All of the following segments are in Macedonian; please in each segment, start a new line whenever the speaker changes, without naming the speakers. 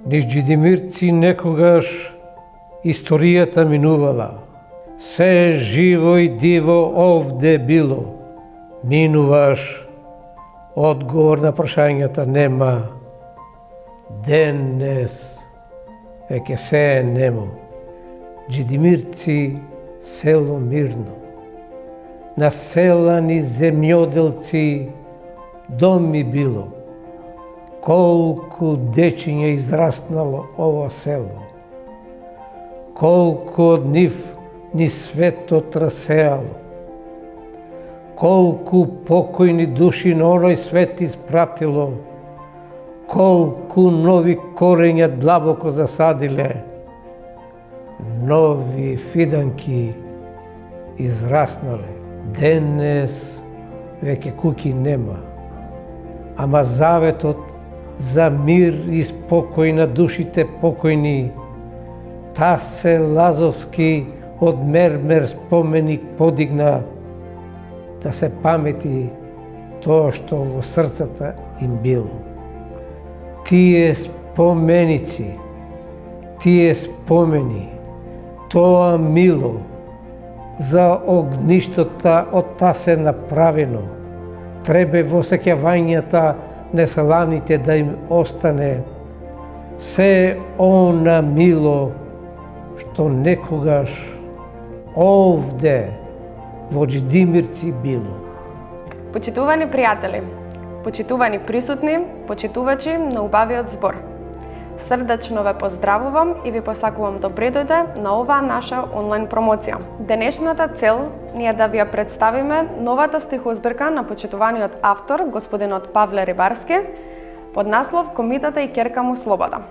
Низ Джидимирци некогаш историјата минувала. Се живо и диво овде било. Минуваш, одговор на прашањата нема. Денес веќе се е немо. Джидимирци село мирно. Населани земјоделци доми било. Колку дечиња израснало ово село. Колку од нив ни светот расеало. Колку покојни души на оној свет испратило. Колку нови корења длабоко засадиле. Нови фиданки израснале. Денес веќе куќи нема. Ама заветот за мир и спокој на душите покојни, Тасе Лазовски од мермер споменик подигна, да се памети тоа што во срцата им било. Тие споменици, тие спомени, тоа мило за огништата од Тасе направено, требе во сеќавањата неселаните да им остане се она мило што некогаш овде во Джидимирци било.
Почитувани пријатели, почитувани присутни, почитувачи на убавиот збор. Срдечно ве поздравувам и ви посакувам добре дојде на оваа наша онлайн промоција. Денешната цел ни е да ви ја представиме новата стихозбирка на почитуваниот автор, господинот Павле Рибарски, под наслов Комитата и ќерка му Слобода.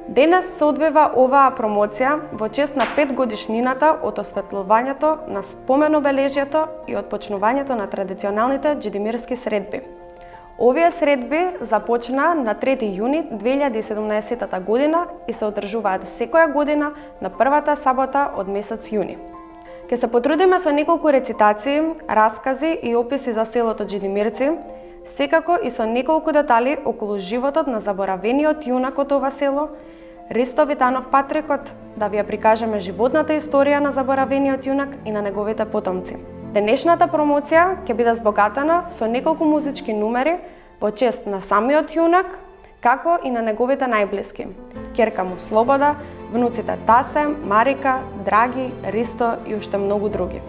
Денес се одвива оваа промоција во чест на 5 годишнината од осветлувањето на споменобележјето и отпочнувањето на традиционалните джидимирски средби. Овие средби започнаа на 3 јуни 2017 година и се одржуваат секоја година на првата сабота од месец јуни. Ке се потрудиме со неколку рецитации, раскази и описи за селото Джидимирци, секако и со неколку детали околу животот на заборавениот јунак од ова село, Ристо Витанов Патрикот, да ви ја прикажеме животната историја на заборавениот јунак и на неговите потомци. Денешната промоција ќе биде збогатена со неколку музички numери во чест на самиот јунак, како и на неговите најблиски, ќерка му Слобода, внуците Тасе, Марика, Драги, Ристо и уште многу други.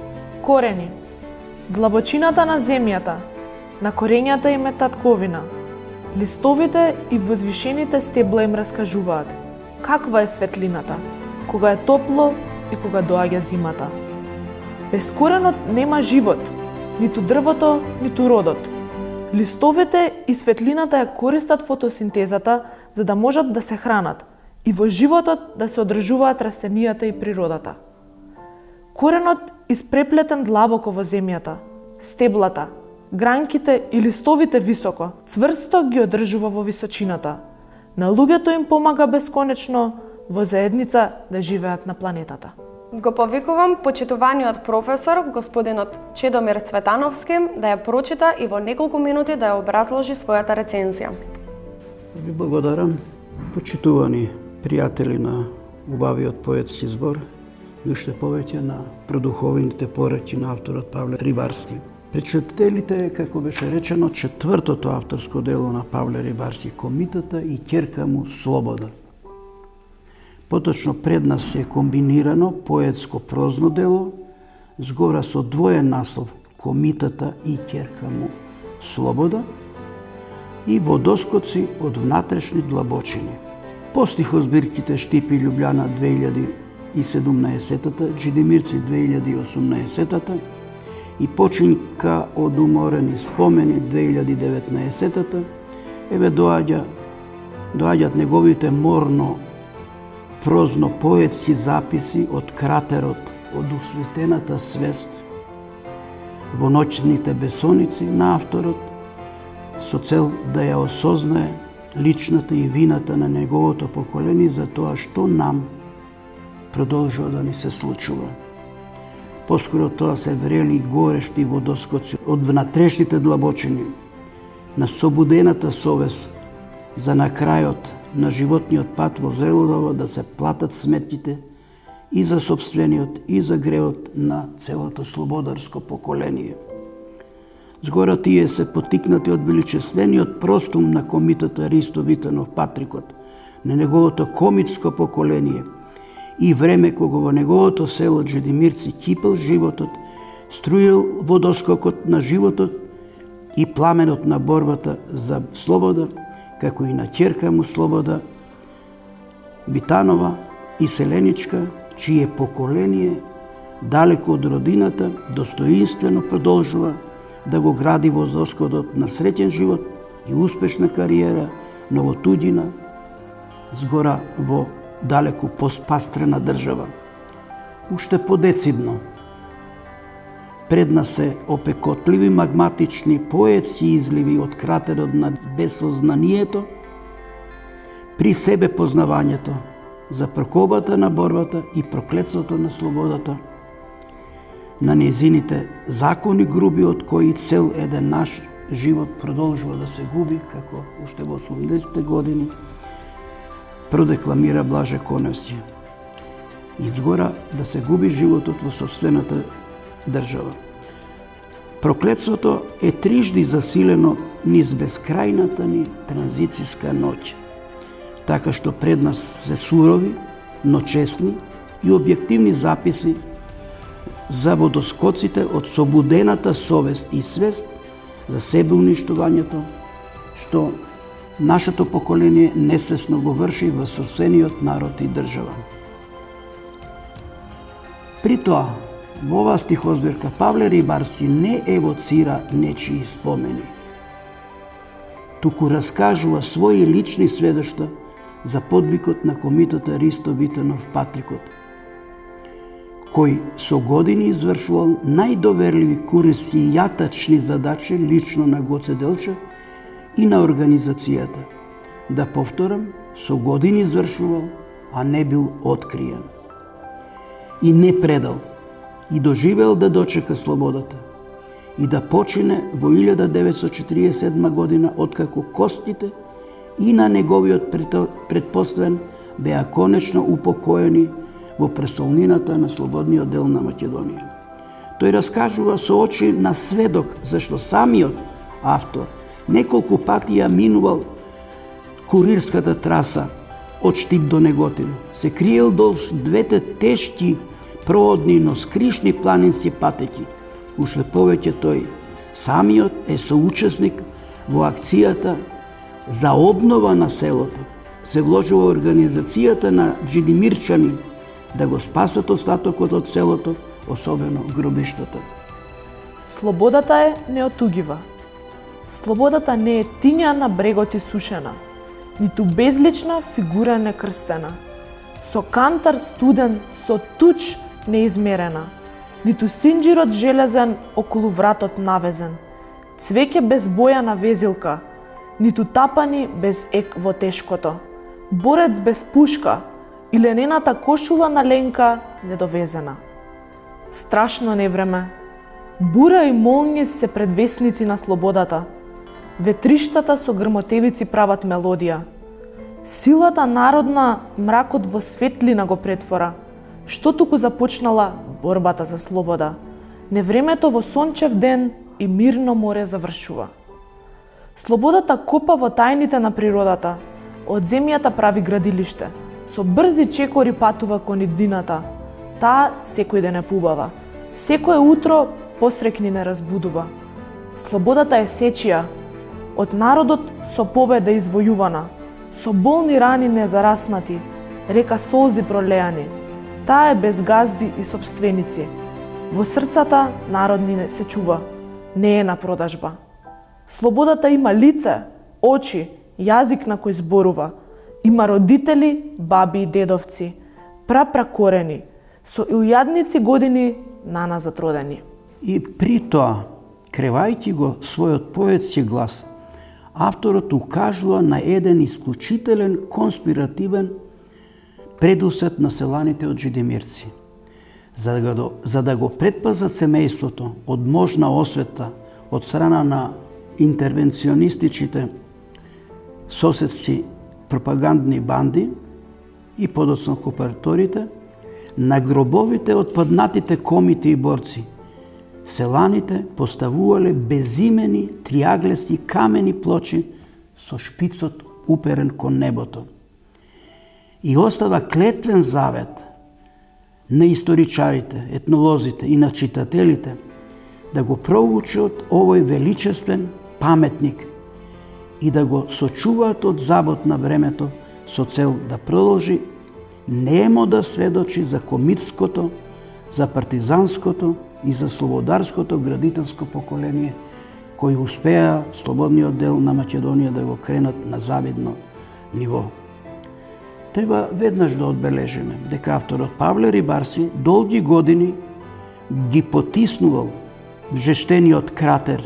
Корени. Длабочината на земјата, на корењата им е татковина. Листовите и возвишените стебла им раскажуваат каква е светлината, кога е топло и кога доаѓа зимата. Без коренот нема живот, ниту дрвото, ниту родот. Листовите и светлината ја користат фотосинтезата за да можат да се хранат и во животот да се одржуваат растенијата и природата. Коренот испреплетен длабоко во земјата, стеблата, гранките и листовите високо, цврсто ги одржува во височината. На луѓето им помага бесконечно во заедница да живеат на планетата.
Го повикувам почитуваниот професор, господинот Чедомир Цветановски, да ја прочита и во неколку минути да ја образложи својата рецензија.
Ви благодарам, почитувани пријатели на убавиот поетски збор и уште повеќе на продуховните пореки на авторот Павле Рибарски. Пречитателите, како беше речено, четвртото авторско дело на Павле Рибарски, Комитата и ќерка му Слобода. Поточно пред нас е комбинирано поетско-прозно дело, згора со двоен наслов Комитата и ќерка му Слобода и водоскоци од внатрешни длабочини. По стихозбирките Штипи Љубљана 2017, Джидимирци 2018 и Починка од уморени спомени 2019, еве доаѓаат неговите морно прозно поетски записи од кратерот, од усветената свест во ноќните бесоници на авторот, со цел да ја осознае личната и вината на неговото поколение за тоа што нам продолжува да ни се случува. Поскоро тоа се врели горешти водоскоци од внатрешните длабочини на собудената совест за на крајот на животниот пат во зрело да се платат сметките и за собствениот и за греот на целото слободарско поколение. Згора тие се потикнати од величествениот простум на комитата Ристо Витанов Патрикот, на неговото комитско поколение и време кога во неговото село Джедимирци кипел животот, струил водоскокот на животот и пламенот на борбата за слобода, како и на ќерка му Слобода Битанова и селеничка, чие поколение, далеко од родината, достоинствено продолжува да го гради водоскокот на среќен живот и успешна кариера, но во туѓина, згора во далеку поспастрена држава. Уште подецидно, пред нас се опекотливи магматични поетски изливи од кратерот на безсознанието, при себе познавањето за прокобата на борбата и проклетството на слободата, на незините закони груби од кои цел еден наш живот продолжува да се губи, како уште во 80-те години продекламира Блаже Коневски. Изгора да се губи животот во собствената држава. Проклетството е трижди засилено низ безкрајната ни транзицијска ноќ, така што пред нас се сурови, но честни и објективни записи за водоскоците од собудената совест и свест за себеуништувањето, што нашето поколение несвесно го врши во сопствениот народ и држава. При тоа, во оваа стихозбирка Павле Рибарски не евоцира нечии спомени, туку раскажува своји лични сведоштва за подвигот на комитата Ристо Витанов Патрикот, кој со години извршувал најдоверливи куриски и јатачни задачи лично на Гоце Делчев и на организацијата. Да повторам, со години извршувал, а не бил откриен. И не предал, и доживел да дочека слободата, и да почине во 1947 година, откако костите и на неговиот предпоставен беа конечно упокоени во престолнината на слободниот дел на Македонија. Тој раскажува со очи на сведок зашто самиот автор неколку пати ја минувал курирската траса од Штип до Неготин. Се криел долж двете тешки проодни, но скришни планински патеки. Уште повеќе тој самиот е соучесник во акцијата за обнова на селото. Се вложува организацијата на джидимирчани да го спасат остатокот од селото, особено гробиштата.
Слободата е неотугива. Слободата не е тиња на брегот и сушена, ниту безлична фигура некрстена, со кантар студен, со туч неизмерена, ниту синџирот железен околу вратот навезен, цвеќе без боја на везилка, ниту тапани без ек во тешкото, борец без пушка и ленената кошула на Ленка недовезена. Страшно невреме. Бура и молњи се предвесници на слободата. Ветриштата со грмотевици прават мелодија. Силата народна мракот во светлина го претвора. Што туку започнала борбата за слобода. Невремето во сончев ден и мирно море завршува. Слободата копа во тајните на природата. Од земјата прави градилиште. Со брзи чекори патува кон иднината. Таа секој ден е пубава. Секое утро посрекни не разбудува. Слободата е сечија. Од народот со победа извојувана. Со болни рани незараснати. Река солзи пролеани. Таа е без газди и собственици. Во срцата народни не се чува. Не е на продажба. Слободата има лице, очи, јазик на кој зборува. Има родители, баби и дедовци, прапракорени, со илјадници години наназад родени.
И при тоа, кревајќи го својот поетски глас, авторот укажува на еден исклучителен конспиративен предусет на селаните од Джидимирци. За да го предпазат семејството од можна освета од страна на интервенционистичните соседски пропагандни банди и подоцна окупаторите на гробовите од паднатите комити и борци. Селаните поставувале безимени триаглести камени плочи со шпицот уперен кон небото. И остава клетвен завет на историчарите, етнолозите и на читателите да го проучат овој величествен паметник и да го сочуваат од забот на времето со цел да продолжи немо да сведочи за комитското, за партизанското и за слободарското градителско поколение кои успеа слободниот дел на Македонија да го кренат на завидно ниво. Треба веднаш да одбележиме дека авторот Павле Рибарски долги години ги потиснувал жештениот кратер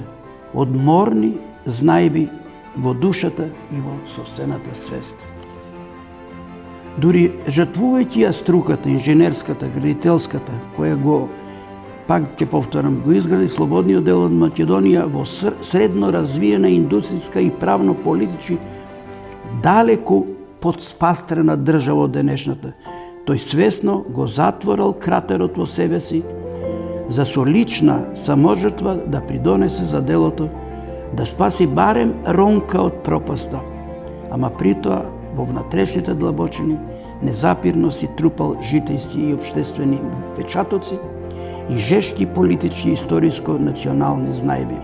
од морни знајби во душата и во сопствената свест. Дури жртвувајќи ја струката, инженерската, градителската, која го, пак ќе повторам, го изгради слободниот дел од Македонија во средно развиена индустријска и правно-политички далеку подспастрена држава од денешната. Тој свесно го затворал кратерот во себе си за со лична саможртва да придонесе за делото, да спаси барем ронка од пропаста, ама притоа во внатрешните длабочини незапирно си трупал житејски и општествени печатоци и жешки политички историско-национални знајби.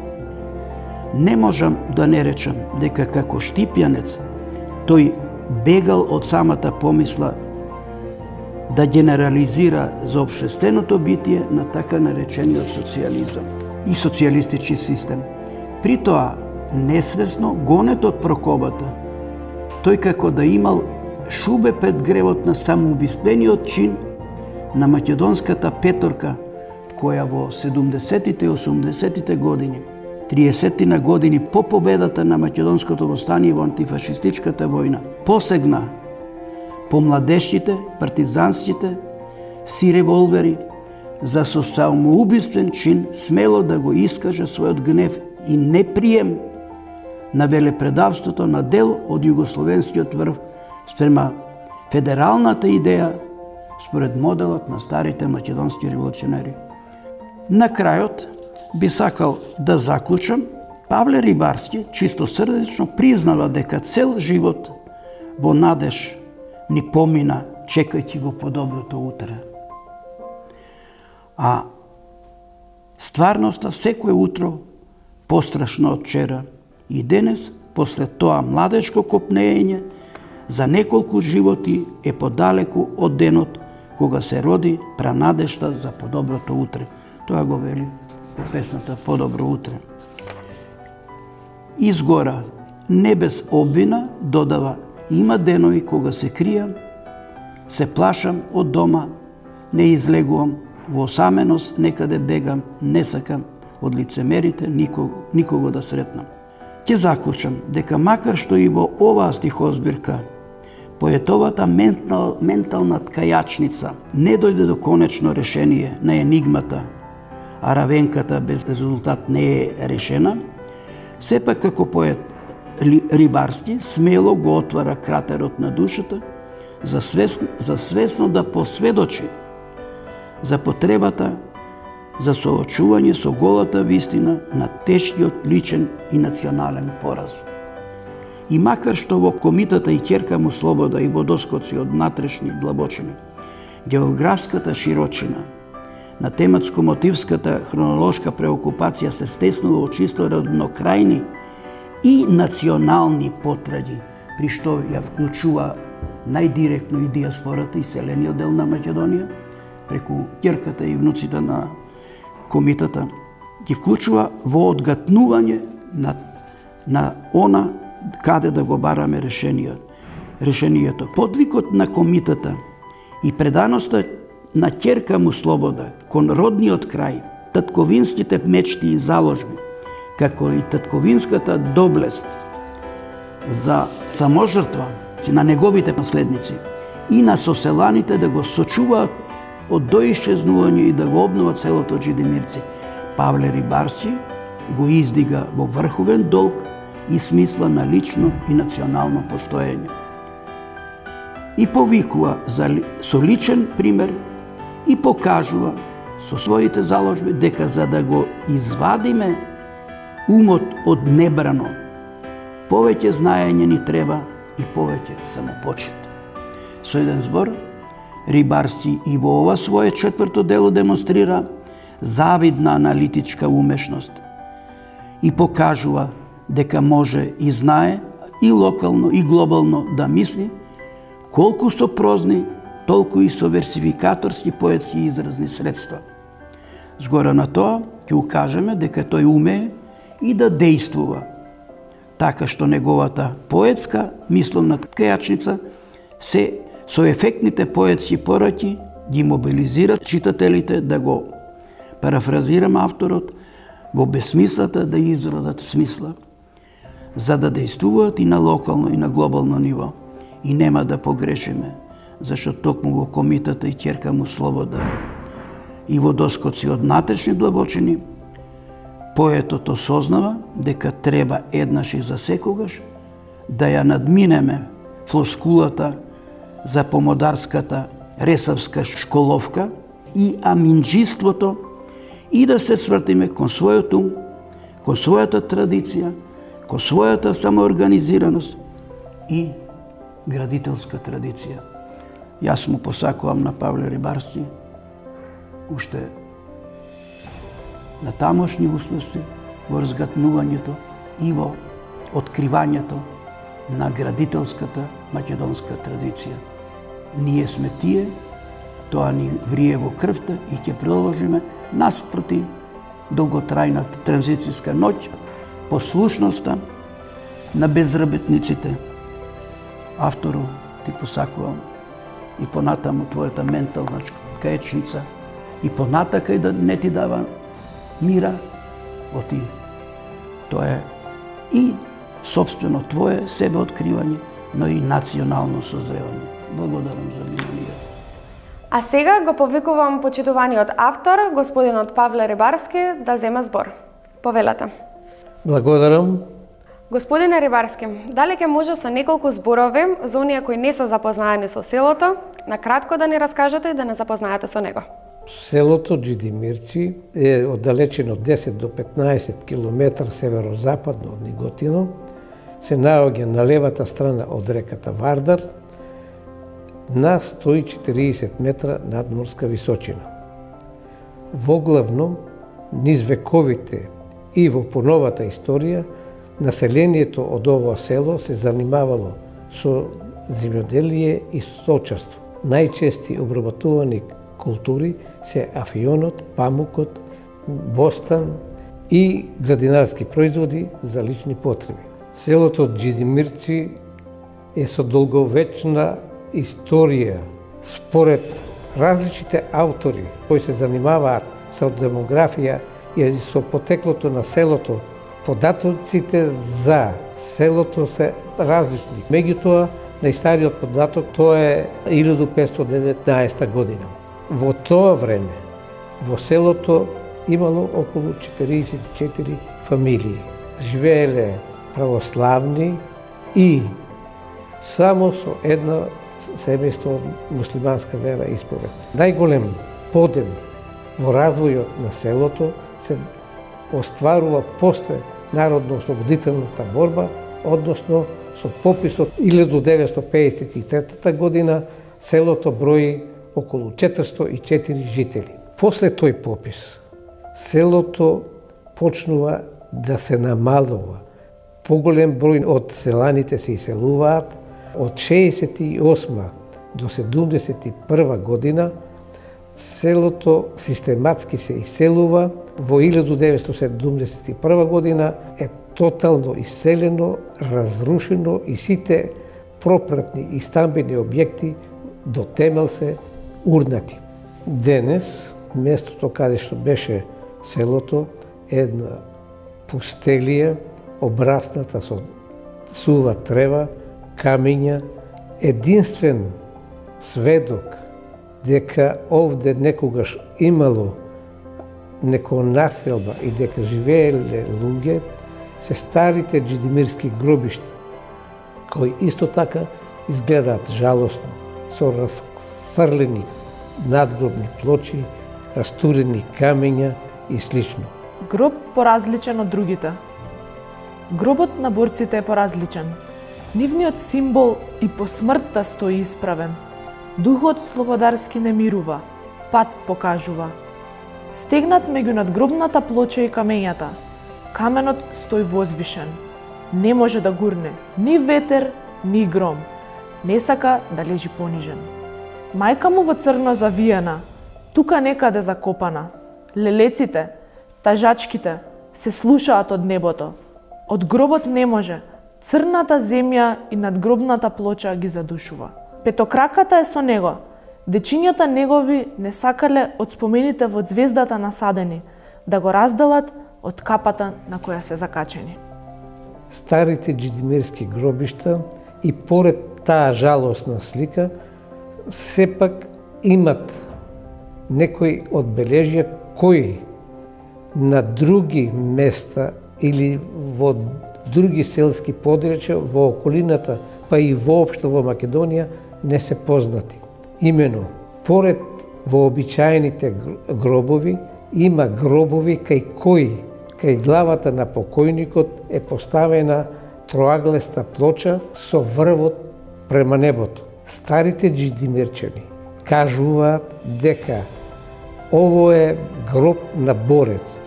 Не можам да не речам дека како штипјанец тој бегал од самата помисла да генерализира за општественото битие на така наречениот социјализам и социјалистички систем. Притоа, несвесно гонет од прокобата, тој како да имал шубе пред гревот на самоубиствениот чин на македонската петорка, која во 70-тите и 80-тите години, 30 години по победата на македонското востание во антифашистичката војна, посегна по младежите, партизанските си револвери за со самоубиствен чин смело да го искаже својот гнев и неприем на велепредавството на дел од југословенскиот врв спрема федералната идеја според моделот на старите македонски револуционери. На крајот би сакал да заклучам, Павле Рибарски чисто срдечно признава дека цел живот во надеж ни помина чекајќи го подоброто утре. А стварноста секој утро пострашно од вчера и денес, после тоа младешко копнење, за неколку животи е подалеку од денот кога се роди пранадежта за подоброто утре. Тоа го вели во песната Подобро утре. Изгора, не без обвина, додава, има денови кога се кријам, се плашам од дома, не излегувам, во осаменост некаде бегам, не сакам од лицемерите никого да сретнам. Ќе заклучам дека макар што и во оваа стихозбирка поетовата ментална ткајачница не дојде до конечно решение на енигмата, а равенката без резултат не е решена, сепак како поет Рибарски смело го отвара кратерот на душата за свесно да посведочи за потребата за соочување со голата вистина на тешкиот личен и национален пораз. И макар што во комитата и ќерка му Слобода и водоскоци од натрешни длабочини, географската широчина на тематско-мотивската хронолошка преокупација се стеснува во чисто роднокрајни и национални потраги, при што ја вклучува најдиректно и диаспората и селениот дел на Македонија, преку ќерката и внуците на комитата, ги вклучува во одгатнување на она каде да го бараме решението. Подвикот на комитата и преданоста на ќерка му Слобода кон родниот крај, татковинските мечти и заложби, како и татковинската доблест за саможртва на неговите наследници и на соселаните да го сочуваат од доисчезнување и да го обнова селото Джидимирци. Павле Рибарски го издига во врховен долг и смисла на лично и национално постоење. и повикува со личен пример и покажува со своите заложби дека за да го извадиме умот од небрано, повеќе знаење ни треба и повеќе самопочит. Со еден збор, Рибарски и во ова свое четврто дело демонстрира завидна аналитичка умешност и покажува дека може и знае и локално и глобално да мисли, колку со прозни, толку и со версификаторски поетски изразни средства. Згора на тоа ќе укажеме дека тој умее и да действува, така што неговата поетска мисловна ткајачница се со ефектните поетски пораки ги мобилизира читателите да го парафразирам авторот во безсмислата да изродат смисла, за да действуваат и на локално и на глобално ниво. И нема да погрешиме, зашто токму во комитата и ќерка му Слобода и во доскоци од натрешни длабочини, поетот осознава дека треба еднаш и за секогаш да ја надминеме флоскулата за помодарската ресавска школовка и аминџиството и да се свртиме кон својот ум, кон својата традиција, кон својата самоорганизираност и градителска традиција. Јас му посакувам на Павле Рибарски уште на тамошни успеси во разгатнувањето и во откривањето на градителската македонска традиција. Ние сме тие, тоа ни врие во крвта и ќе продолжиме наспроти долготрајната транзицијска ноќ, послушноста на безработниците. Автору ти посакувам и понатаму твојата ментална ткаечница и понатака и да не ти дава мира, оти тоа е и собствено твое себеоткривање, но и национално созревање. Благодарам за вниманието.
А сега го повикувам почитуваниот автор, господинот Павле Рибарски, да зема збор. Повелете.
Благодарам.
Господине Рибарски, дали ќе може со неколку зборови за оние кои не се запознаени со селото, на кратко да ни раскажете и да не запознаете со него?
Селото Џидимирци е оддалечено 10 до 15 км северозападно од Неготино, се наоѓа на левата страна од реката Вардар, на 140 метра надморска височина. Воглавно, низ вековите и во поновата историја, населението од ова село се занимавало со земјоделие и сточарство. Најчести обработувани култури се афионот, памукот, бостан и градинарски производи за лични потреби. Селото Џидимирци е со долговечна историја. Според различните автори кои се занимаваат со демографија и со потеклото на селото, податоците за селото се различни. Меѓутоа, најстариот податок тоа е 1519 година. Во тоа време, во селото имало околу 44 фамилии. Живееле православни и само со една семејство муслиманска вера исповед. Најголем подем во развојот на селото се остварува после Народно-ослободителната борба, односно со пописот 1953 година селото брои околу 404 жители. После тој попис, селото почнува да се намалува. Поголем број од селаните се иселуваат. Од 68 до 71 година селото систематски се иселува. Во 1971 година е тотално иселено, разрушено и сите пропратни и стамбени објекти до темел се урнати. Денес, местото каде што беше селото, е една пустелија, обрасната со сува трева, камиња, единствен сведок дека овде некогаш имало некоја населба и дека живееле луѓе, се старите џидимирски гробишта, кои исто така изгледаат жалосно. со расфрлени надгробни плочи, растурени камења и слично.
Гроб поразличен од другите. Гробот на борците е поразличен. Нивниот символ и по смртта стои исправен. Духот слободарски не мирува, пат покажува. Стегнат меѓу надгробната плоча и камењата, каменот стои возвишен. Не може да гурне ни ветер, ни гром. Не сака да лежи понижен. Мајка му во црно завиена, тука некаде закопана. Лелеците, тажачките се слушаат од небото. Од гробот не може, црната земја и надгробната плоча ги задушува. Петокраката е со него. Дечињата негови не сакале од спомените во звездата насадени, да го разделат од капата на која се закачени.
Старите джидимирски гробишта и поред таа жалосна слика, сепак имат некои одбележја кои на други места или во други селски подречја во околината, па и воопшто во Македонија не се познати. Имено, поред вообичаените гробови, има гробови кај кои, кај главата на покојникот е поставена троаглеста плоча со врвот према небото. Старите джидимирчани кажуваат дека ово е гроб на борец.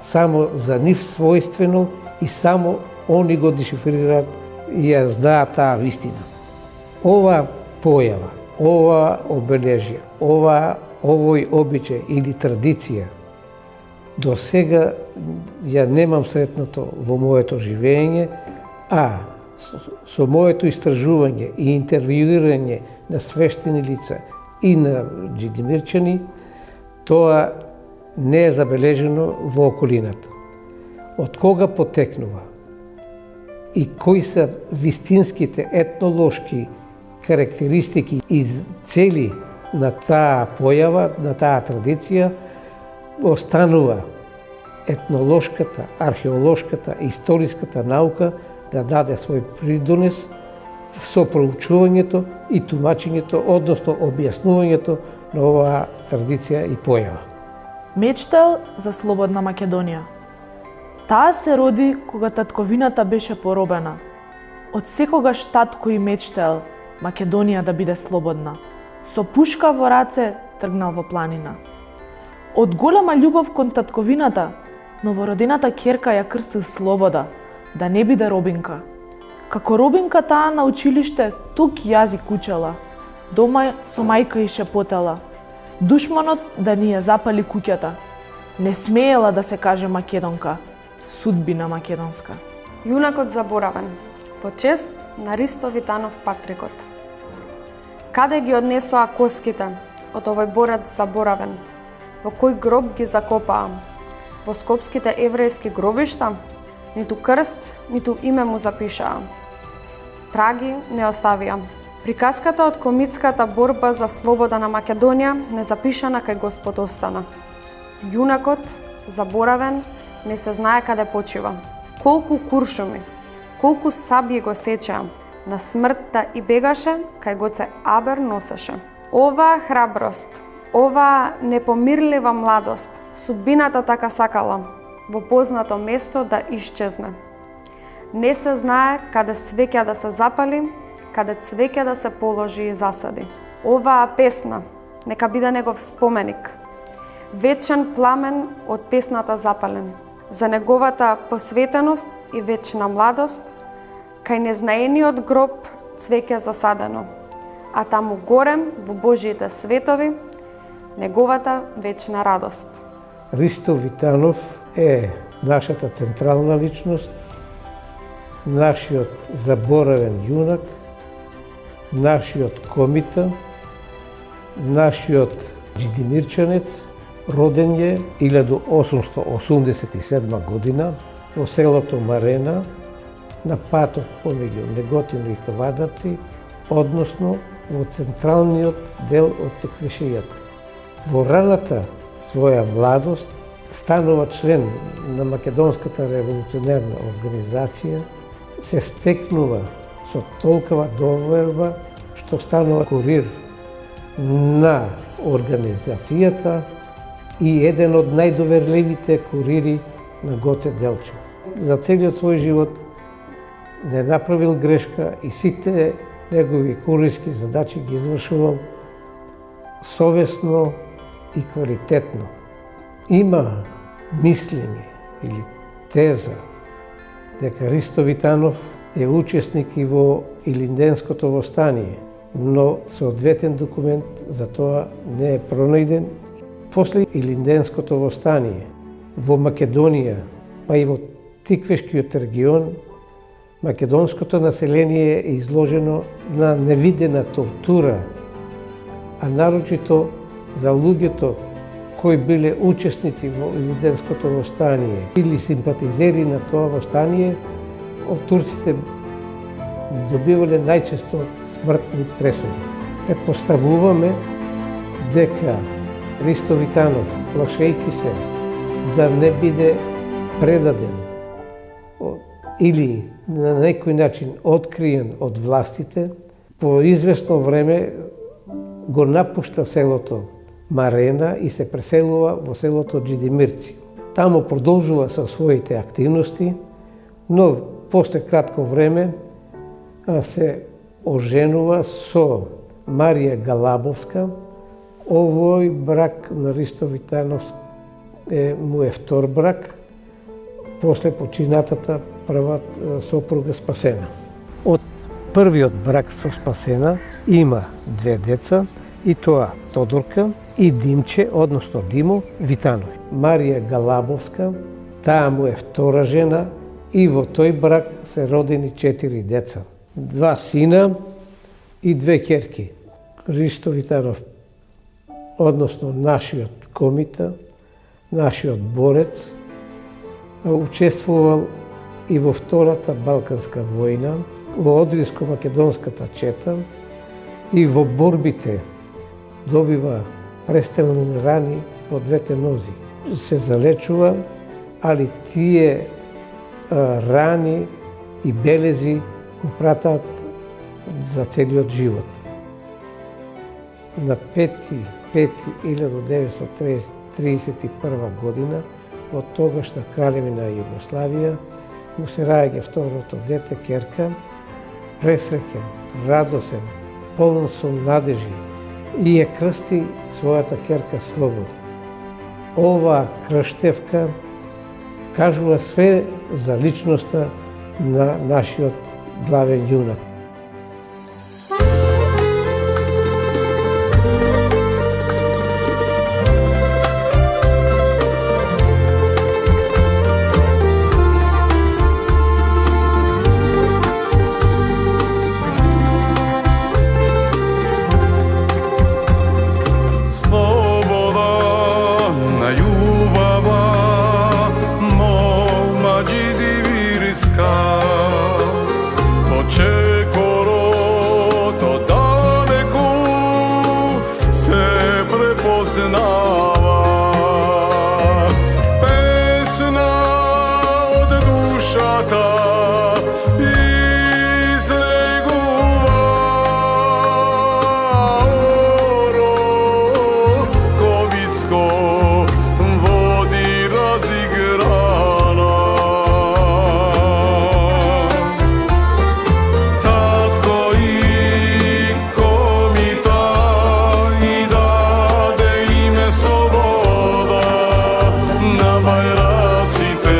Само за нив својствено и само они го дешифрираат и ја знаат таа вистина. Ова појава, ова обележја, овој обичај или традиција до сега ја немам сретнато во моето живење, а со моето истражување и интервјуирање на свештени лица и на джидимирчани, тоа не е забележено во околината. Од кога потекнува и кои се вистинските етнолошки карактеристики и цели на таа појава, на таа традиција, останува етнолошката, археолошката, историската наука да даде свој придонес со проучувањето и тумачењето, односно објаснувањето на оваа традиција и појава.
Мечтал за слободна Македонија. Таа се роди кога татковината беше поробена. Од секогаш татко и мечтал Македонија да биде слободна. Со пушка во раце тргнал во планина. Од голема љубов кон татковината, новородената ќерка ја крстил слобода, да не биде робинка. Како робинка таа на училиште тук јазик учела, дома со мајка и шепотела. Душманот да ни ја запали куќата. Не смеела да се каже македонка, судбина македонска.
Јунакот заборавен, по чест на Ристо Витанов Патрикот. Каде ги однесоа коските од овој борец заборавен? Во кој гроб ги закопаа? Во скопските еврејски гробишта? Ниту крст, ниту име му запишаа. Траги не оставија. Приказката од комитската борба за слобода на Македонија незапишана кај Господ остана. Јунакот, заборавен, не се знае каде почива. Колку куршуми, колку сабји го сечеа, на смртта и бегаше, кај Гоце Абер носеше. Оваа храброст, оваа непомирлива младост, судбината така сакала, во познато место да исчезне. Не се знае каде свеќа да се запали, каде цвеќе да се положи и засади. Оваа песна нека биде негов споменик, вечен пламен од песната запален, за неговата посветеност и вечна младост, кај незнаениот гроб цвеќе засадено, а таму горем во Божиите светови неговата вечна радост.
Ристо Витанов е нашата централна личност, нашиот заборавен јунак, нашиот комита, нашиот джидимирчанец, роден е 1887 година во селото Марена, на патот помеѓу Неготино и Кавадарци, односно во централниот дел од Теквешијата. Во раната своја младост станува член на Македонската револуционерна организација, се стекнува со толкова доверба што станува курир на организацијата и еден од најдоверливите курири на Гоце Делчев. За целиот свој живот не направил грешка и сите негови курирски задачи ги извршувал совесно и квалитетно. Има мислење или теза дека Ристо Витанов е учесник и во Илинденското востание, но соодветен документ за тоа не е пронајден. После Илинденското востание во Македонија, па и во Тиквешкиот регион, македонското население е изложено на невидена тортура, а нарочито за луѓето кои биле учесници во Илинденското востание или симпатизери на тоа востание, од турците добивале најчесто смртни пресуди. Предпоставуваме дека Ристо Витанов, плашејќи се да не биде предаден или на некој начин откриен од властите, по известно време го напушта селото Марена и се преселува во селото Джидимирци. Тамо продолжува со своите активности, но после кратко време се оженува со Марија Галабовска. Овој брак на Ристо Витанов му е втор брак, после починатата прва сопруга Спасена. Од првиот брак со Спасена има две деца, и тоа Тодорка и Димче, односно Димо Витанов. Марија Галабовска, таа му е втора жена и во тој брак се родени 4 деца. 2 сина и 2 ќерки. Ристо Витанов, односно нашиот комита, нашиот борец, учествувал и во Втората Балканска војна, во Одринско-македонската чета и во борбите добива престрелни рани во двете нози. Се залечува, али тие рани и белези го пратат за целиот живот. На 5.5.1931 година во тогашна Кралевина Југославија му се раѓа второто дете, ќерка, пресреќен, радосен, полн со надежи, и ја крсти својата ќерка Слобода. Оваа крштевка кажува све за личноста на нашиот главен јунак.
Bajracite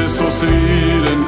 so sviren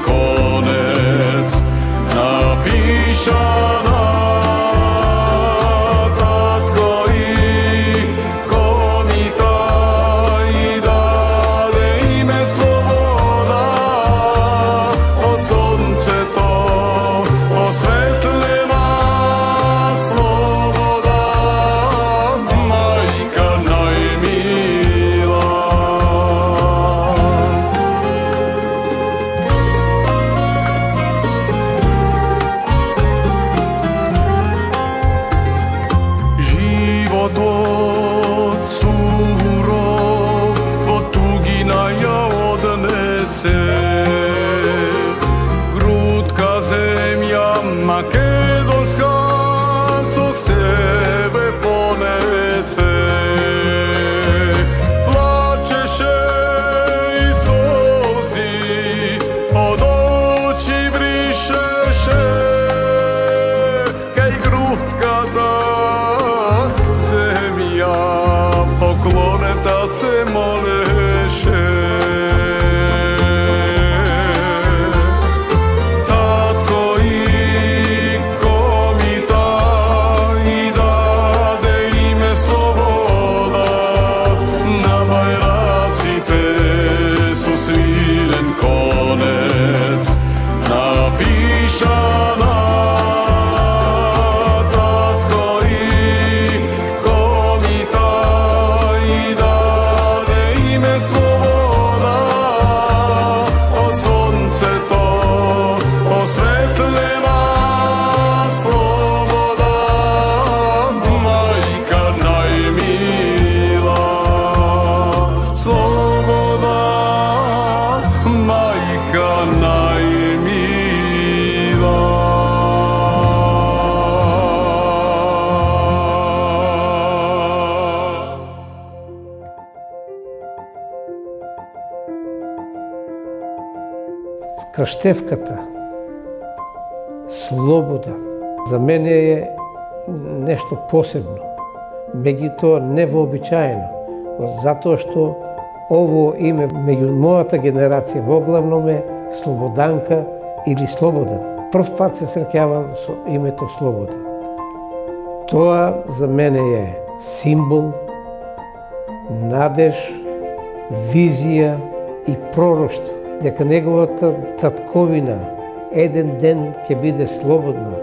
Крштевката, слобода, за мене е нешто посебно, меѓутоа невообичаено, затоа што ово име меѓу мојата генерација воглавном е Слободанка или Слободан. Прв пат се среќавам со името Слободан. Тоа за мене е символ, надеж, визија и пророштво, дека неговата татковина еден ден ќе биде слободна.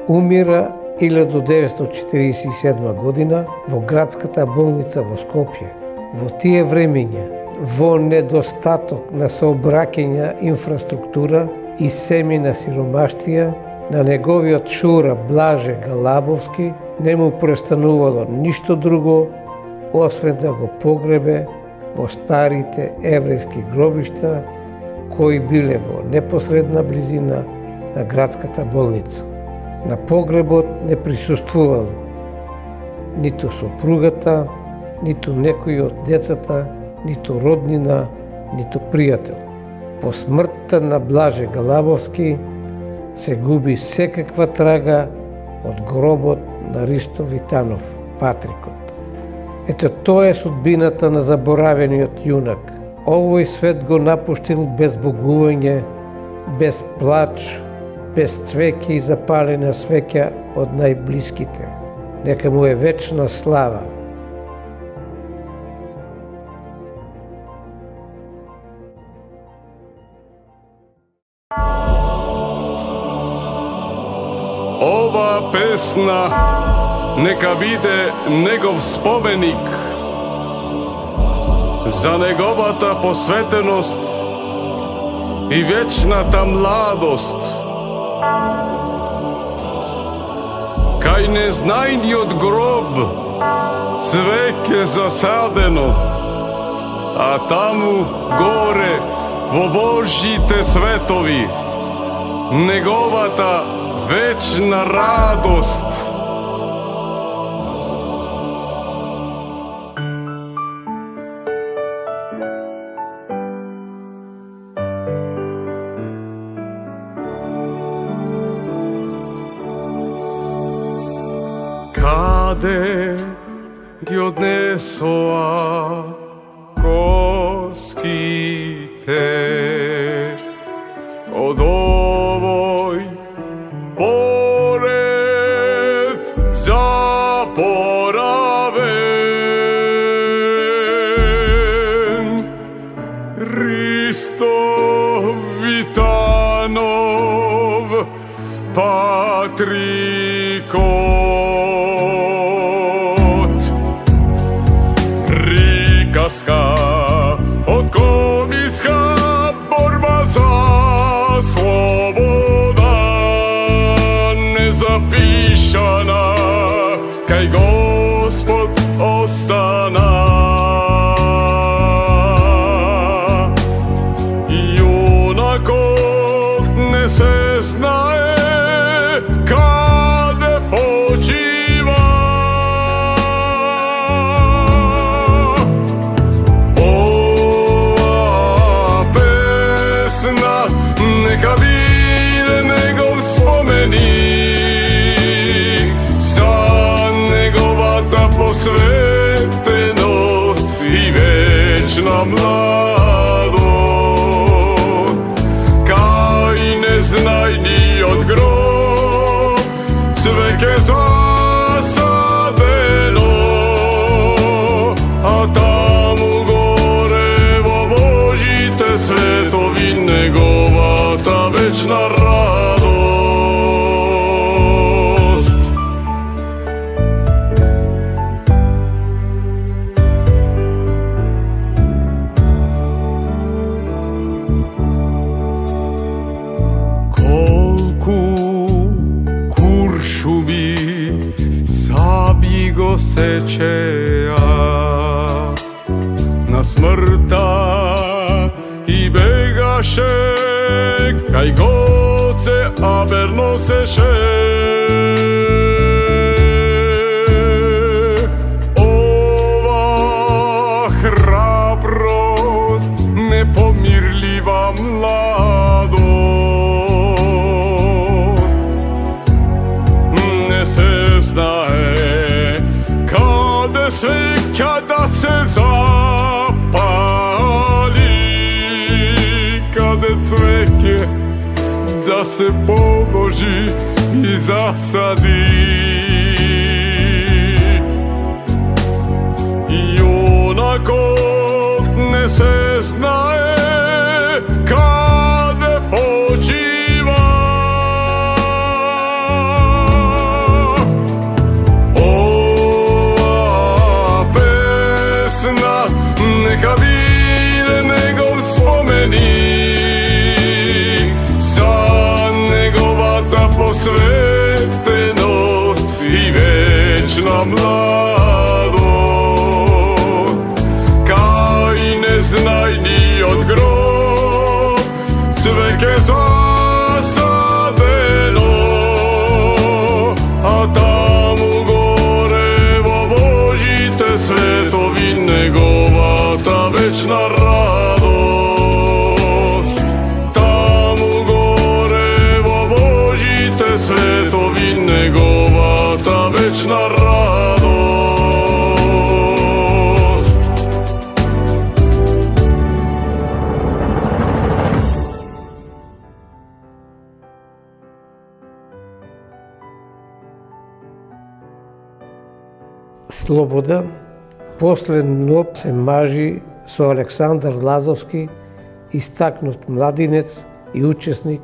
Умира 1947 година во градската болница во Скопје. Во тие времења, во недостаток на сообраќајна инфраструктура и семена сиромаштија, на неговиот шура Блаже Галабовски не му престанувало ништо друго, освен да го погребе во старите еврејски гробишта, кои биле во непосредна близина на градската болница. На погребот не присуствувал ниту сопругата, ниту некој од децата, ниту роднина, ниту пријател. По смртта на Блаже Галабовски се губи секаква трага од гробот на Ристо Витанов, Патрикот. Ето тоа е судбината на заборавениот јунак. Овој свет го напуштил без богување, без плач, без цвеќе и запалена свеќа од најблиските. Нека му е вечна слава.
Ова песна нека биде негов споменик за неговата посветеност и вечната младост. Кај незнајниот гроб цвеќе засадено, а таму горе во Божите светови неговата вечна радост. Каде ги однесоа коските од овој поред запоравен. Ристо Витанов, Патрикот, приказка од комиска борба за слобода, незапишана кај Господ остана. Јунакот не се знае каде почива. Ова песна нека биде негов споменик за неговата посветеност и вечна младост. Кај незнајниот гроб цвеќе засадено, а таму горе во Божите светови неговата вечна радост. Колку куршуми саби го сечеа на смртта и бегаше кај Гоце Абер носеше. Ова храброст непомирлива младост se položi i zasadi. I onako ne se znaje kade počiva. Ova pesna neka vide negov spomenik, za negovata posvetenost i večna mladost. Kaj ne znaj ni od grob, cveke zasadeno, a tamo gore vo Božite svetovi negovata večna radost. Tamo gore vo Božite svetovi negovata večna radost.
Слобода последно се мажи со Александар Лазовски, истакнут младинец и учесник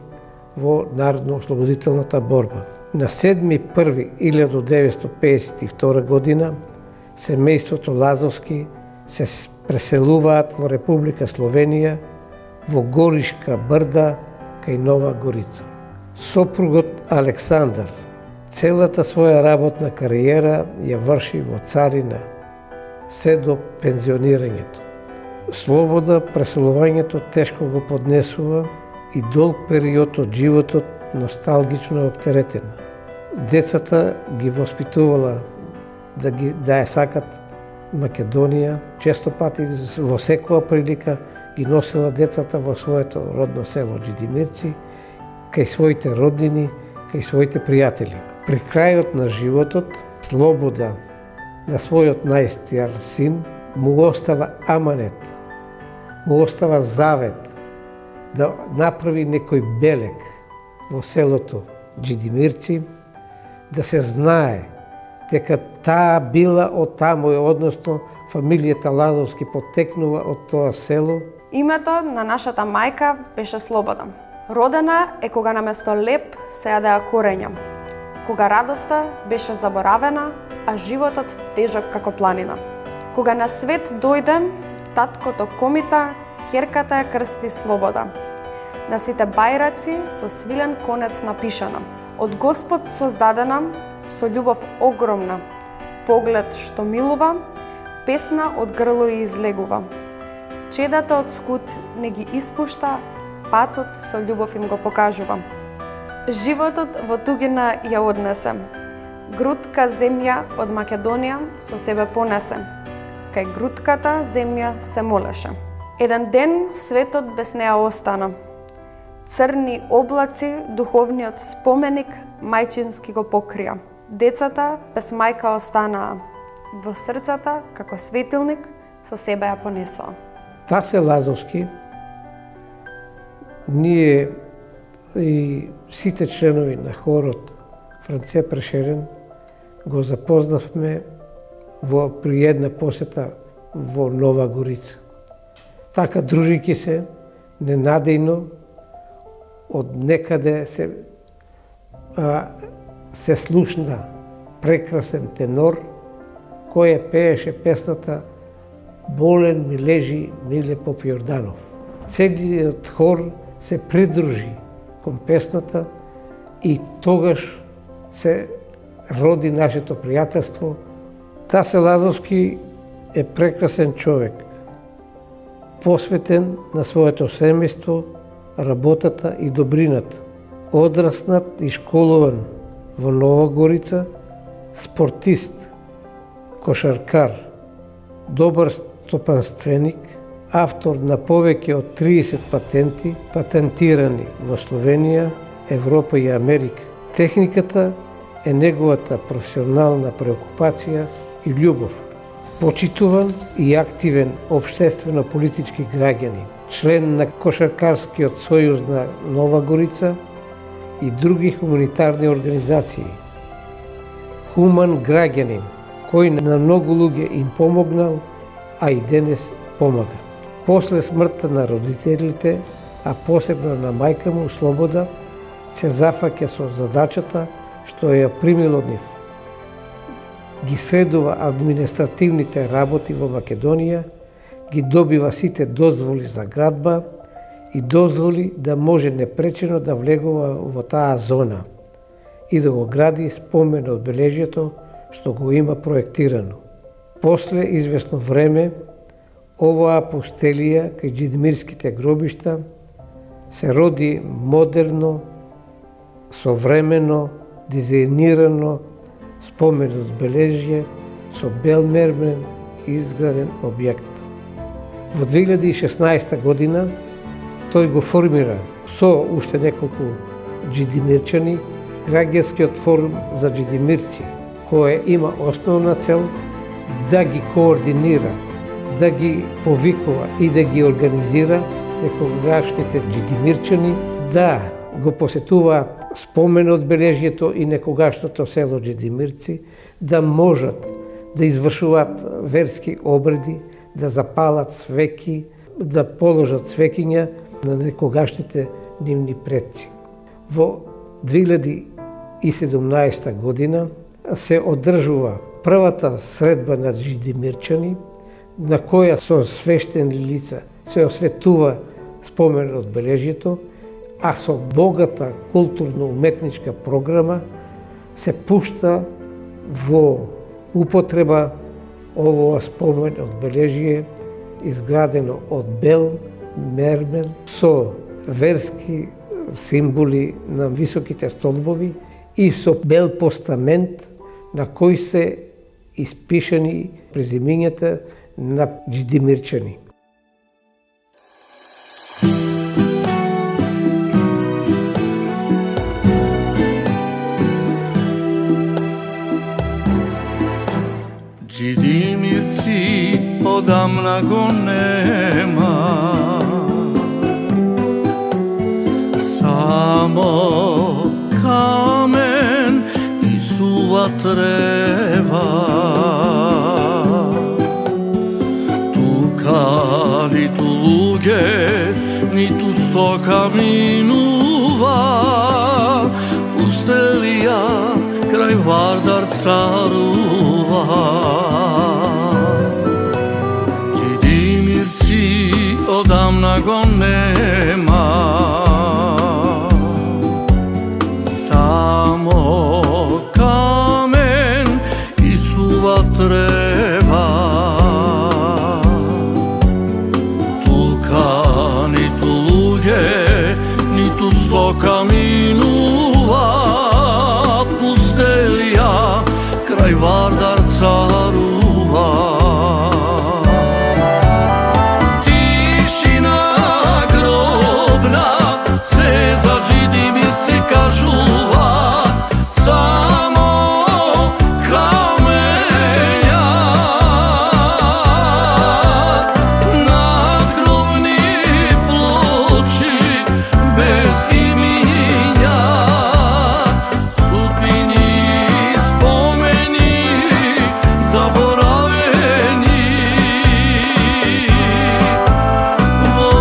во Народно-ослободителната борба. На 7.1.1952 година семејството Лазовски се преселуваат во Република Словенија, во Горишка брда кај Нова Горица. Сопругот Александар целата своја работна кариера ја врши во царина, се до пензионирањето. Слобода преселувањето тешко го поднесува и долг период од животот носталгично е оптеретена. Децата ги воспитувала да ја сакат Македонија, често пати во секоја прилика ги носила децата во своето родно село Джидимирци, кај своите роднини, кај своите пријатели. При крајот на животот, Слобода на својот најстар син му остава аманет, му остава завет да направи некој белег во селото Джидимирци, да се знае дека таа била од таму, односно фамилијата Лазовски потекнува од тоа село.
Името на нашата мајка беше Слобода. Родена е кога наместо леп се јадеа корења, кога радоста беше заборавена, а животот тежок како планина. Кога на свет дојде, таткото комита, ќерката ја крсти Слобода. На сите бајраци со свилен конец напишано: од Господ создадена, со љубов огромна, поглед што милува, песна од грло и излегува. Чедата од скут не ги испушта, патот со љубов им го покажува. Животот во тугина ја однесе, грудка земја од Македонија со себе понесе. Кај грудката земја се молеше. Еден ден светот без неа остана. Црни облаци духовниот споменик мајчински го покрија. Децата без мајка останаа. Во срцата, како светилник, со себе ја понесоа.
Тасе Лазовски, ние и сите членови на хорот Франце Прешерен го запознавме при една посета во Нова Горица. Така, дружики се, ненадејно, од некаде се слушна прекрасен тенор, кој пееше песната "Болен ми лежи Миле Поп Јорданов". Целиот хор се придружи кон песната и тогаш се роди нашето пријателство. Тасе Лазовски е прекрасен човек, посветен на своето семејство, работата и добрината. Одраснат и школуван во Нова Горица, спортист, кошаркар, добар стопанственик, автор на повеќе од 30 патенти, патентирани во Словенија, Европа и Америка. Техниката е неговата професионална преокупација и љубов. Почитуван и активен општествено-политички граѓанин, член на Кошаркарскиот сојуз на Нова Горица, и други хуманитарни организации. Хуман граѓанин, кој на многу луѓе им помогнал, а и денес помага. После смртта на родителите, а посебно на мајка му Слобода, се зафаќа со задачата што ја примил од нив. Ги средува административните работи во Македонија, ги добива сите дозволи за градба и дозволи да може непречено да влегува во таа зона и да го гради спомен одбележјето што го има проектирано. После известно време, оваа пустелија кај џидмирските гробишта се роди модерно, современо, дизајнирано спомен одбележје со бел мермер изграден објект. Во 2016 година тој го формира со уште неколку џидимирчани граѓанскиот форум за џидимирци, кој има основна цел да ги координира, да ги повикува и да ги организира некогашните џидимирчани да го посетуваат спомен одбележјето и некогашното село Џидимирци, да можат да извршуваат верски обреди, да запалат свеќи, да положат свеќиња на некогашните нивни предци. Во 2017 година се одржува првата средба на џидимирчани, на која со свештени лица се осветува спомен одбележјето, а со богата културно-уметничка програма се пушта во употреба овоа спомен одбележје изградено од бел мермер со верски символи на високите столбови и со бел постамент на кој се испишани презимињата на џидимирчани.
Џидимирци одамна го нема, само камен и сува трева. Тука ниту луѓе, ниту стока минува, пустелија крај Вардар царува. Џидимирци одамна го нема, само камен и сува трева. Тука ниту луѓе, ниту стока минува, пустелија крај Вардар царува. Тишина гробна се за џидимирци кажува, само камењат надгробни плочи без имиња, судбини спомени заборавени. Во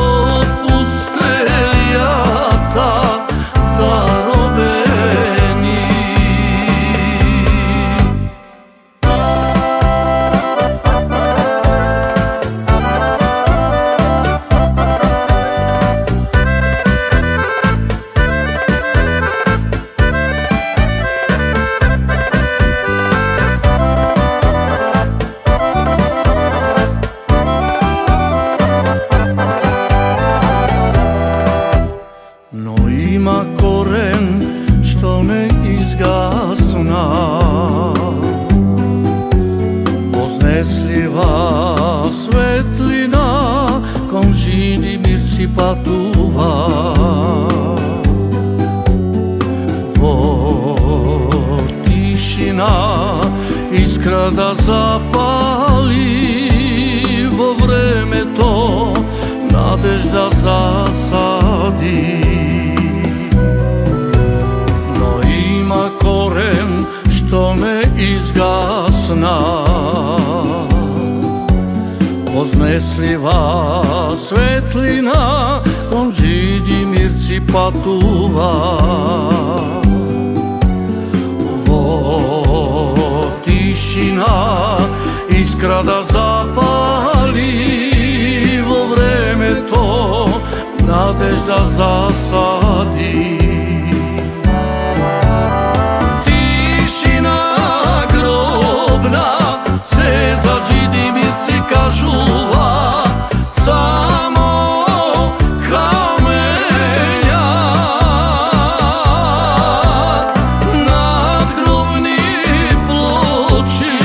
пустелијата заробени. Но има корен што не изгасна, вознеслива светлина кон Џидимирци патува. Во тишина искра да запали, во времето надежда засади. нева светлина, кон жиди мирци патува. Во тишина искра да запали, во времето надежда засади. Тишина гробна се за Джидимирци кажува, само камења надгробни плочи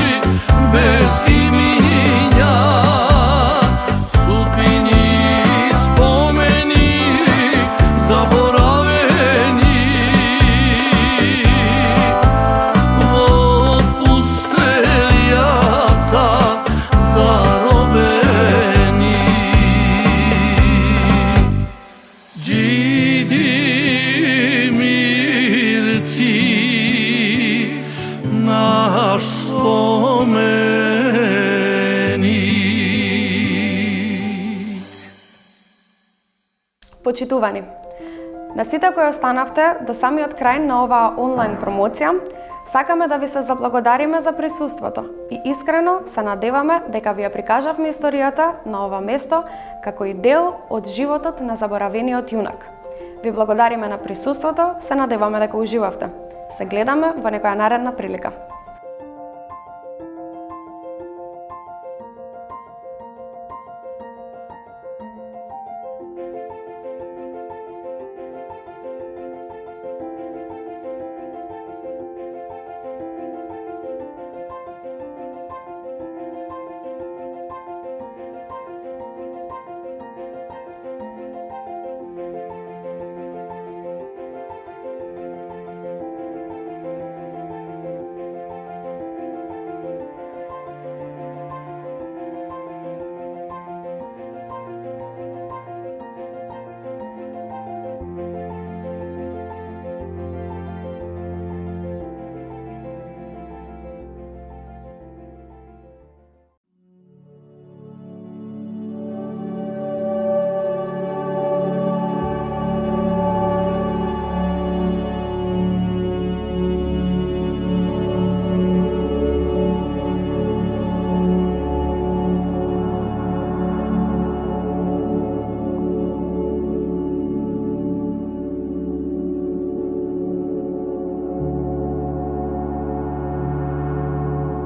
без имиња, судбини спомени заборавени во пустелијата заробени. Джидимирци, наш споменик.
Почитувани, на сите кои останавте до самиот крај на оваа онлайн промоција, сакаме да ви се заблагодариме за присуството и искрено се надеваме дека ви ја прикажавме историјата на ова место како и дел од животот на заборавениот јунак. Ви благодариме на присуството, се надеваме дека уживавте. Се гледаме во некоја наредна прилика.